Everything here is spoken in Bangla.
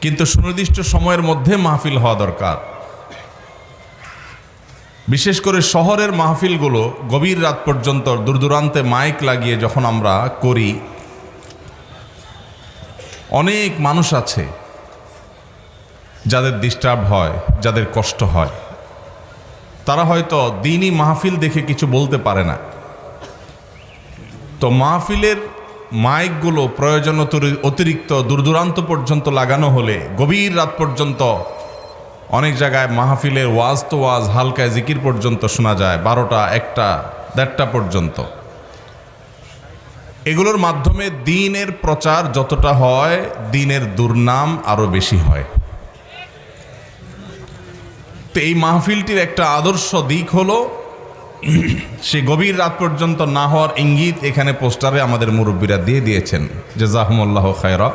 কিন্তু সুনির্দিষ্ট সময়ের মধ্যে মাহফিল হওয়া দরকার। বিশেষ করে শহরের মাহফিলগুলো গভীর রাত পর্যন্ত দূর দূরান্তে মাইক লাগিয়ে যখন আমরা করি, অনেক মানুষ আছে যাদের ডিস্টার্ব হয়, যাদের কষ্ট হয়। তারা হয়তো দিনই মাহফিল দেখে কিছু বলতে পারে না। তো মাহফিলের মাইকগুলো প্রয়োজন অতিরিক্ত দূর দূরান্ত পর্যন্ত লাগানো হলে গভীর রাত পর্যন্ত অনেক জায়গায় মাহফিলের ওয়াজ তো ওয়াজ, হালকা জিকির পর্যন্ত শোনা যায়, 12টা, 1টা, 1:30টা পর্যন্ত। এগুলোর মাধ্যমে দ্বীনের প্রচার যতটা হয়, দ্বীনের দুর্নাম আরো বেশি হয়। তো এই মাহফিলটির একটা আদর্শ দিক হলো সে গভীর রাত পর্যন্ত না হওয়ার ইঙ্গিত এখানে পোস্টারে আমাদের মুরব্বীরা দিয়ে দিয়েছেন, জাযাকুমুল্লাহু খায়রা।